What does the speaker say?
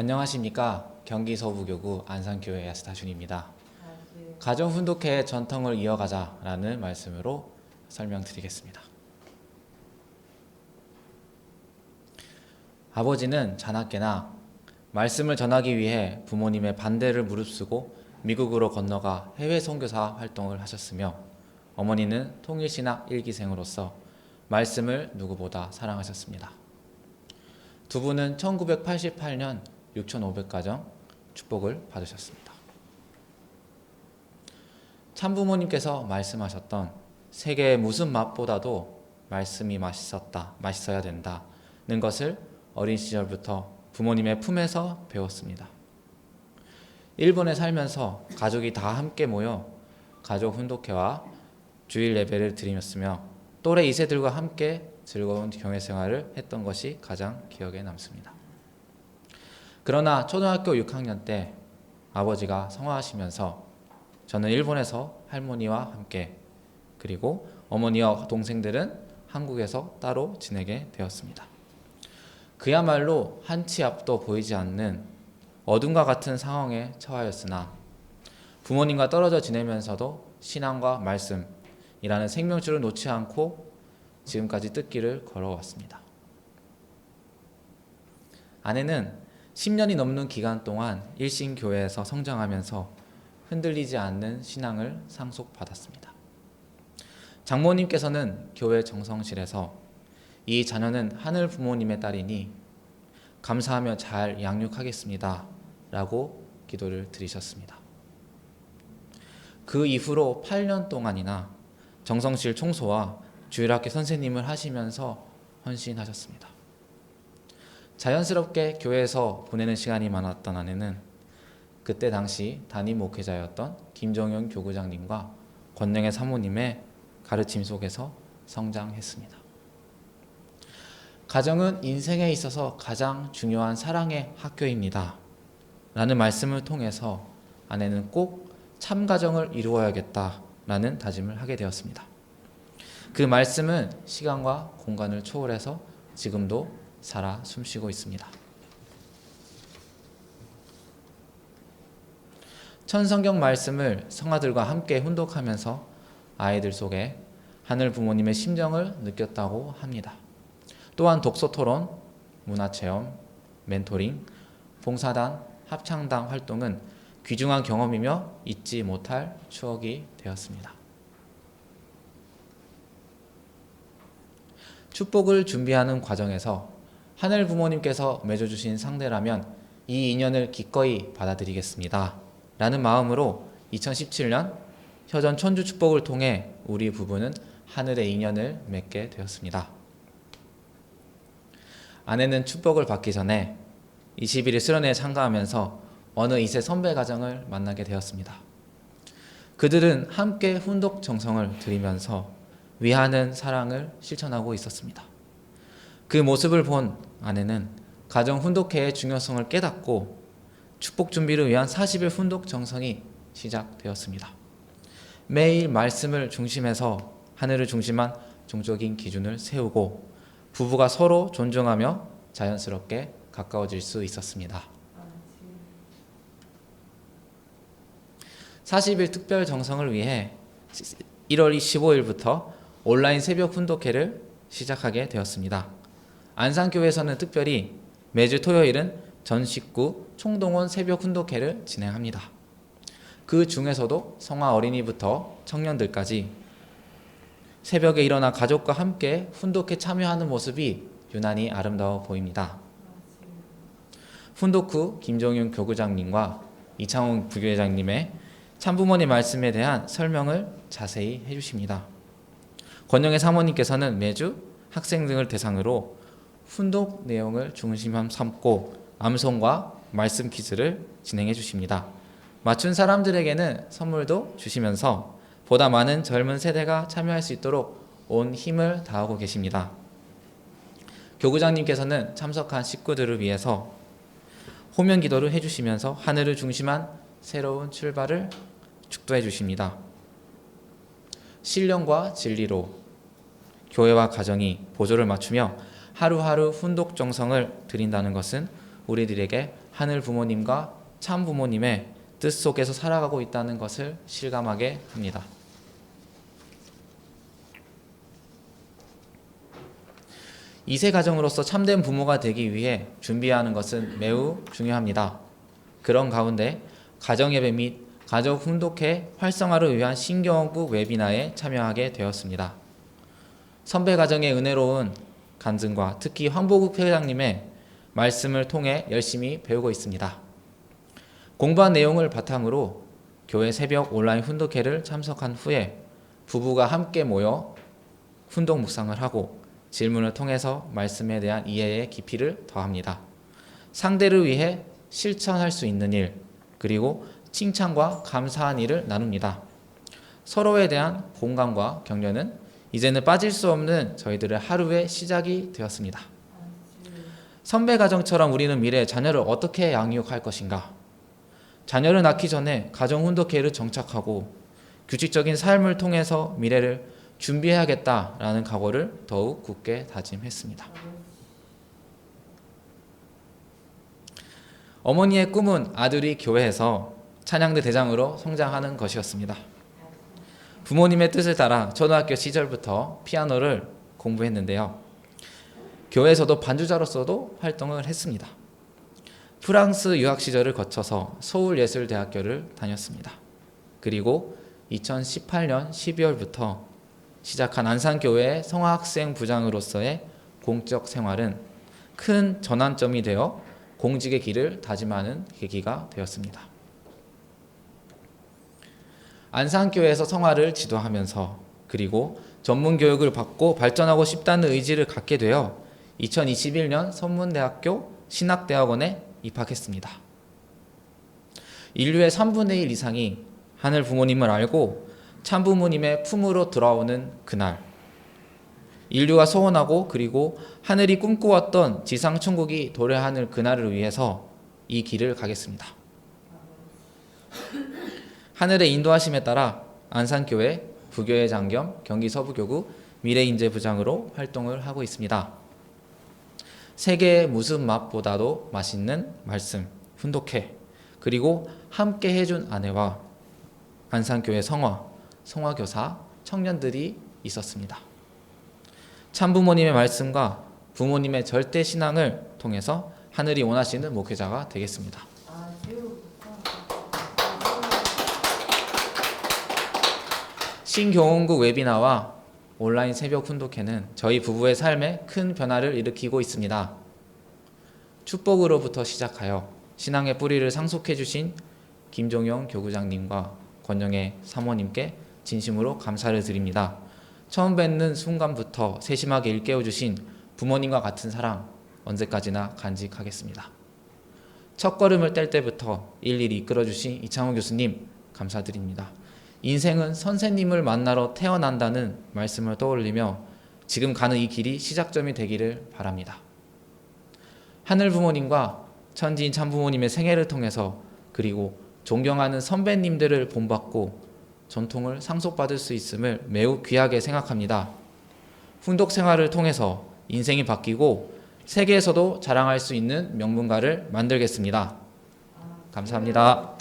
안녕하십니까. 경기 서부교구 안산교회 야스타준입니다. 네. 가정훈독회의 전통을 이어가자라는 말씀으로 설명드리겠습니다. 아버지는 자나깨나 말씀을 전하기 위해 부모님의 반대를 무릅쓰고 미국으로 건너가 해외 선교사 활동을 하셨으며, 어머니는 통일신학 1기생으로서 말씀을 누구보다 사랑하셨습니다. 두 분은 1988년 6,500가정 축복을 받으셨습니다. 참부모님께서 말씀하셨던 세계의 무슨 맛보다도 말씀이 맛있어야 된다는 것을 어린 시절부터 부모님의 품에서 배웠습니다. 일본에 살면서 가족이 다 함께 모여 가족 훈독회와 주일 예배를 드리며 또래 2세들과 함께 즐거운 교회 생활을 했던 것이 가장 기억에 남습니다. 그러나 초등학교 6학년 때 아버지가 성화하시면서 저는 일본에서 할머니와 함께, 그리고 어머니와 동생들은 한국에서 따로 지내게 되었습니다. 그야말로 한치 앞도 보이지 않는 어둠과 같은 상황에 처하였으나 부모님과 떨어져 지내면서도 신앙과 말씀이라는 생명줄을 놓지 않고 지금까지 뜻길을 걸어왔습니다. 아내는 10년이 넘는 기간 동안 일신교회에서 성장하면서 흔들리지 않는 신앙을 상속받았습니다. 장모님께서는 교회 정성실에서 이 자녀는 하늘 부모님의 딸이니 감사하며 잘 양육하겠습니다 라고 기도를 드리셨습니다. 그 이후로 8년 동안이나 정성실 총소와 주일학교 선생님을 하시면서 헌신하셨습니다. 자연스럽게 교회에서 보내는 시간이 많았던 아내는 그때 당시 담임 목회자였던 김정윤 교구장님과 권영애 사모님의 가르침 속에서 성장했습니다. 가정은 인생에 있어서 가장 중요한 사랑의 학교입니다 라는 말씀을 통해서 아내는 꼭 참가정을 이루어야겠다라는 다짐을 하게 되었습니다. 그 말씀은 시간과 공간을 초월해서 지금도 살아 숨쉬고 있습니다. 천성경 말씀을 성아들과 함께 훈독하면서 아이들 속에 하늘 부모님의 심정을 느꼈다고 합니다. 또한 독서토론, 문화체험, 멘토링, 봉사단, 합창단 활동은 귀중한 경험이며 잊지 못할 추억이 되었습니다. 축복을 준비하는 과정에서 하늘 부모님께서 맺어주신 상대라면 이 인연을 기꺼이 받아들이겠습니다 라는 마음으로 2017년 효전 천주 축복을 통해 우리 부부는 하늘의 인연을 맺게 되었습니다. 아내는 축복을 받기 전에 21일 수련회에 참가하면서 어느 2세 선배 가정을 만나게 되었습니다. 그들은 함께 훈독 정성을 드리면서 위하는 사랑을 실천하고 있었습니다. 그 모습을 본 아내는 가정 훈독회의 중요성을 깨닫고 축복 준비를 위한 40일 훈독 정성이 시작되었습니다. 매일 말씀을 중심해서 하늘을 중심한 종적인 기준을 세우고 부부가 서로 존중하며 자연스럽게 가까워질 수 있었습니다. 40일 특별 정성을 위해 1월 15일부터 온라인 새벽 훈독회를 시작하게 되었습니다. 안산교회에서는 특별히 매주 토요일은 전 식구 총동원 새벽 훈독회를 진행합니다. 그 중에서도 성화 어린이부터 청년들까지 새벽에 일어나 가족과 함께 훈독회 참여하는 모습이 유난히 아름다워 보입니다. 훈독 후 김종윤 교구장님과 이창훈 부교회장님의 참부모님 말씀에 대한 설명을 자세히 해주십니다. 권영애 사모님께서는 매주 학생 등을 대상으로 훈독 내용을 중심 삼고 암송과 말씀 퀴즈를 진행해 주십니다. 맞춘 사람들에게는 선물도 주시면서 보다 많은 젊은 세대가 참여할 수 있도록 온 힘을 다하고 계십니다. 교구장님께서는 참석한 식구들을 위해서 호면 기도를 해주시면서 하늘을 중심한 새로운 출발을 축도해 주십니다. 신령과 진리로 교회와 가정이 보조를 맞추며 하루하루 훈독 정성을 드린다는 것은 우리들에게 하늘 부모님과 참 부모님의 뜻 속에서 살아가고 있다는 것을 실감하게 합니다. 이세 가정으로서 참된 부모가 되기 위해 준비하는 것은 매우 중요합니다. 그런 가운데 가정예배 및 가족 훈독회 활성화를 위한 신경원국 웨비나에 참여하게 되었습니다. 선배 가정의 은혜로운 간증과 특히 황보국 회장님의 말씀을 통해 열심히 배우고 있습니다. 공부한 내용을 바탕으로 교회 새벽 온라인 훈독회를 참석한 후에 부부가 함께 모여 훈독 묵상을 하고 질문을 통해서 말씀에 대한 이해의 깊이를 더합니다. 상대를 위해 실천할 수 있는 일, 그리고 칭찬과 감사한 일을 나눕니다. 서로에 대한 공감과 격려는 이제는 빠질 수 없는 저희들의 하루의 시작이 되었습니다. 선배 가정처럼 우리는 미래에 자녀를 어떻게 양육할 것인가? 자녀를 낳기 전에 가정 훈독회를 정착하고 규칙적인 삶을 통해서 미래를 준비해야겠다라는 각오를 더욱 굳게 다짐했습니다. 어머니의 꿈은 아들이 교회에서 찬양대 대장으로 성장하는 것이었습니다. 부모님의 뜻을 따라 초등학교 시절부터 피아노를 공부했는데요. 교회에서도 반주자로서도 활동을 했습니다. 프랑스 유학 시절을 거쳐서 서울예술대학교를 다녔습니다. 그리고 2018년 12월부터 시작한 안산교회의 성화학생 부장으로서의 공적 생활은 큰 전환점이 되어 공직의 길을 다짐하는 계기가 되었습니다. 안산교회에서 성화를 지도하면서 그리고 전문교육을 받고 발전하고 싶다는 의지를 갖게 되어 2021년 선문대학교 신학대학원에 입학했습니다. 인류의 3분의 1 이상이 하늘 부모님을 알고 참부모님의 품으로 들어오는 그날, 인류가 소원하고 그리고 하늘이 꿈꾸었던 지상천국이 도래하는 그날을 위해서 이 길을 가겠습니다. 하늘의 인도하심에 따라 안산교회 부교회장 겸 경기서부교구 미래인재부장으로 활동을 하고 있습니다. 세계의 무슨 맛보다도 맛있는 말씀, 훈독회, 그리고 함께 해준 아내와 안산교회 성화교사 청년들이 있었습니다. 참부모님의 말씀과 부모님의 절대 신앙을 통해서 하늘이 원하시는 목회자가 되겠습니다. 신경원국 웨비나와 온라인 새벽 훈독회는 저희 부부의 삶에 큰 변화를 일으키고 있습니다. 축복으로부터 시작하여 신앙의 뿌리를 상속해 주신 김종영 교구장님과 권영애 사모님께 진심으로 감사를 드립니다. 처음 뵙는 순간부터 세심하게 일깨워 주신 부모님과 같은 사랑 언제까지나 간직하겠습니다. 첫 걸음을 뗄 때부터 일일이 이끌어 주신 이창호 교수님 감사드립니다. 인생은 선생님을 만나러 태어난다는 말씀을 떠올리며 지금 가는 이 길이 시작점이 되기를 바랍니다. 하늘 부모님과 천지인 참부모님의 생애를 통해서 그리고 존경하는 선배님들을 본받고 전통을 상속받을 수 있음을 매우 귀하게 생각합니다. 훈독 생활을 통해서 인생이 바뀌고 세계에서도 자랑할 수 있는 명문가를 만들겠습니다. 감사합니다.